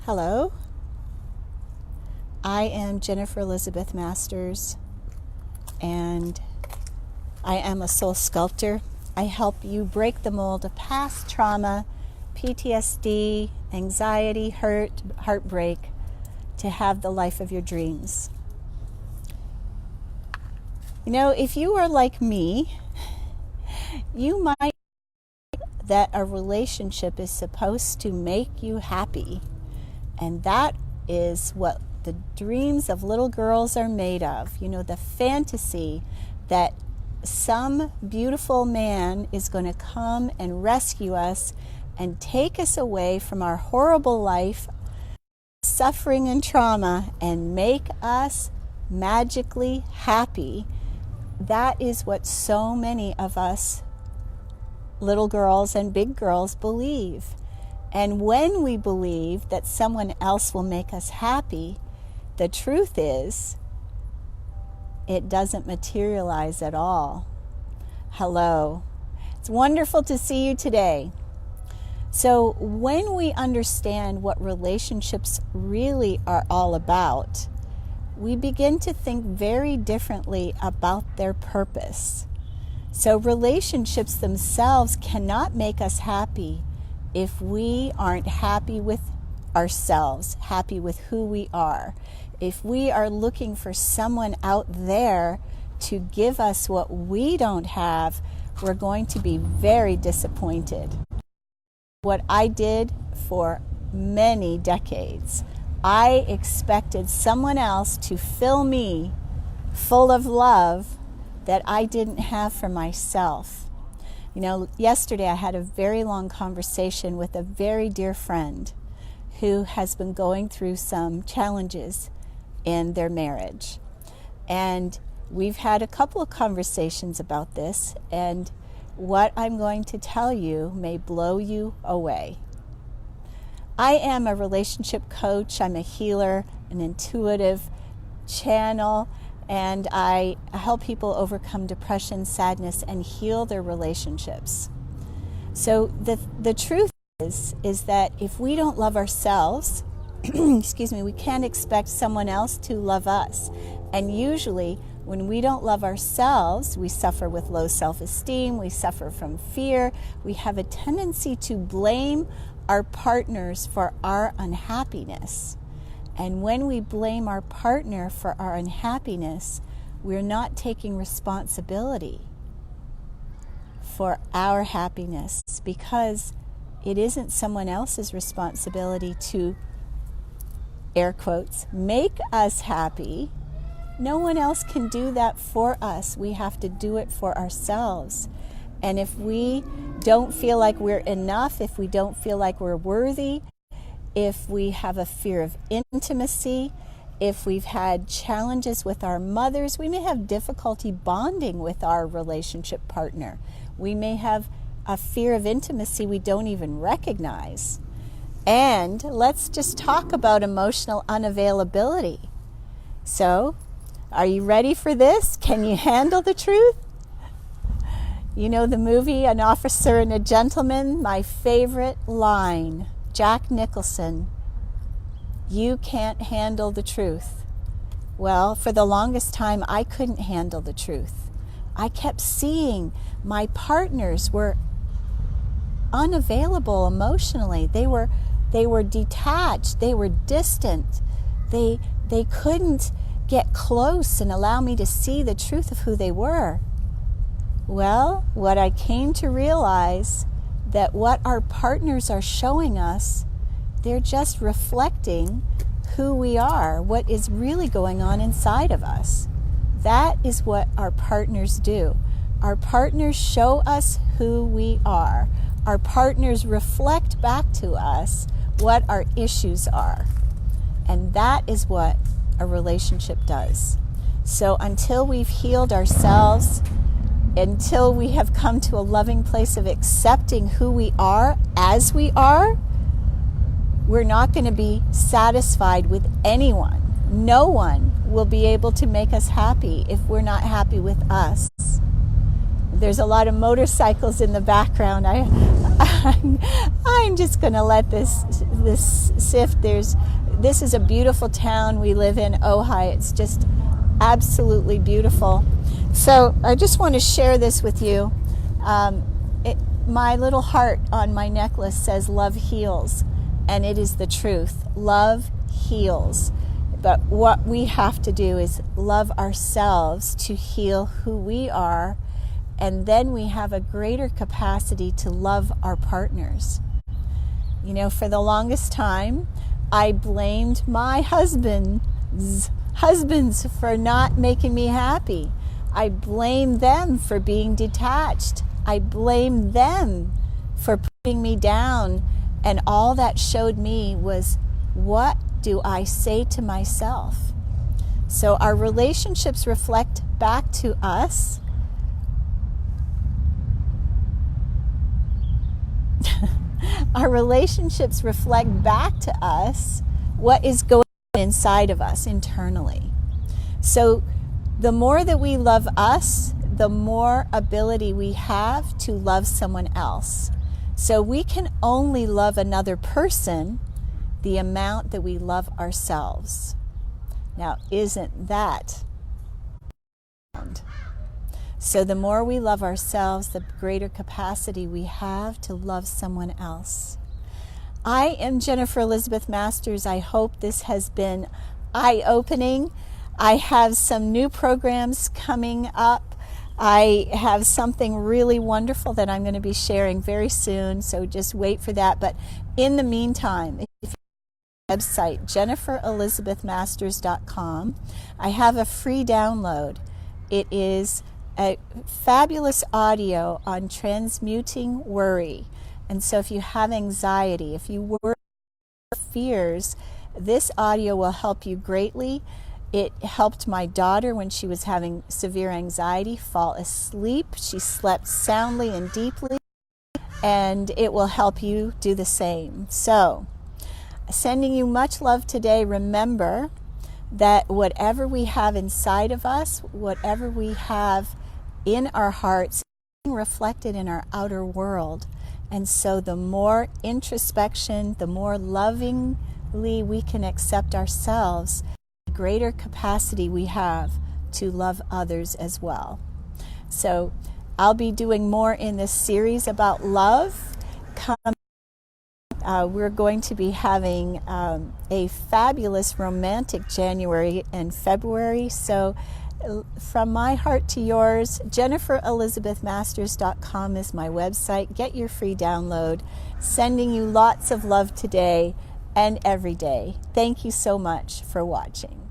Hello, I am Jennifer Elizabeth Masters, and I am a soul sculptor. I help you break the mold of past trauma, PTSD, anxiety, hurt, heartbreak, to have the life of your dreams. You know, if you are like me, you might think that a relationship is supposed to make you happy. And that is what the dreams of little girls are made of. You know, the fantasy that some beautiful man is going to come and rescue us and take us away from our horrible life, suffering and trauma, and make us magically happy. That is what so many of us little girls and big girls believe. And when we believe that someone else will make us happy, the truth is, it doesn't materialize at all. Hello. It's wonderful to see you today. So when we understand what relationships really are all about, we begin to think very differently about their purpose. So relationships themselves cannot make us happy if we aren't happy with ourselves, happy with who we are. If we are looking for someone out there to give us what we don't have, we're going to be very disappointed. What I did for many decades, I expected someone else to fill me full of love that I didn't have for myself. You know, yesterday I had a very long conversation with a very dear friend who has been going through some challenges in their marriage. And we've had a couple of conversations about this, and what I'm going to tell you may blow you away. I am a relationship coach, I'm a healer, an intuitive channel, and I help people overcome depression, sadness, and heal their relationships. So the truth is that if we don't love ourselves, we can't expect someone else to love us. And usually, when we don't love ourselves, we suffer with low self-esteem, we suffer from fear, we have a tendency to blame our partners for our unhappiness. And when we blame our partner for our unhappiness, we're not taking responsibility for our happiness, because it isn't someone else's responsibility to, air quotes, make us happy. No one else can do that for us. We have to do it for ourselves. And if we don't feel like we're enough, if we don't feel like we're worthy, if we have a fear of intimacy, if we've had challenges with our mothers, we may have difficulty bonding with our relationship partner. We may have a fear of intimacy we don't even recognize. And let's just talk about emotional unavailability. So, are you ready for this? Can you handle the truth? You know the movie An Officer and a Gentleman? My favorite line, Jack Nicholson, you can't handle the truth. Well, for the longest time, I couldn't handle the truth. I kept seeing my partners were unavailable emotionally. They were detached. They were distant. They couldn't get close and allow me to see the truth of who they were. Well, what I came to realize, that what our partners are showing us, they're just reflecting who we are, what is really going on inside of us. That is what our partners do. Our partners show us who we are. Our partners reflect back to us what our issues are. And that is what a relationship does. So until we've healed ourselves, until we have come to a loving place of accepting who we are as we are, we're not going to be satisfied with anyone. No one will be able to make us happy if we're not happy with us. There's a lot of motorcycles in the background. I'm just going to let this this SIFT. This is a beautiful town we live in, Ojai. It's just absolutely beautiful. So I just want to share this with you. My little heart on my necklace says love heals, and it is the truth. Love heals. But what we have to do is love ourselves to heal who we are, and then we have a greater capacity to love our partners. You know, for the longest time, I blamed my husbands for not making me happy. I blamed them for being detached. I blamed them for putting me down. And all that showed me was, what do I say to myself? So our relationships reflect back to us. Our relationships reflect back to us what is going on inside of us internally. So the more that we love us, the more ability we have to love someone else. So we can only love another person the amount that we love ourselves. Now, isn't that profound? So the more we love ourselves, the greater capacity we have to love someone else. I am Jennifer Elizabeth Masters. I hope this has been eye-opening. I have some new programs coming up. I have something really wonderful that I'm going to be sharing very soon, so just wait for that. But in the meantime, if you website, jenniferelizabethmasters.com. I have a free download. It is a fabulous audio on transmuting worry. And so if you have anxiety, if you worry, fears, this audio will help you greatly. It helped my daughter when she was having severe anxiety fall asleep. She slept soundly and deeply, and it will help you do the same. So, sending you much love today. Remember that whatever we have inside of us, whatever we have in our hearts, is being reflected in our outer world. And so the more introspection, the more lovingly we can accept ourselves, the greater capacity we have to love others as well. So I'll be doing more in this series about love. We're going to be having a fabulous romantic January and February. So from my heart to yours, jenniferelizabethmasters.com is my website. Get your free download. Sending you lots of love today and every day. Thank you so much for watching.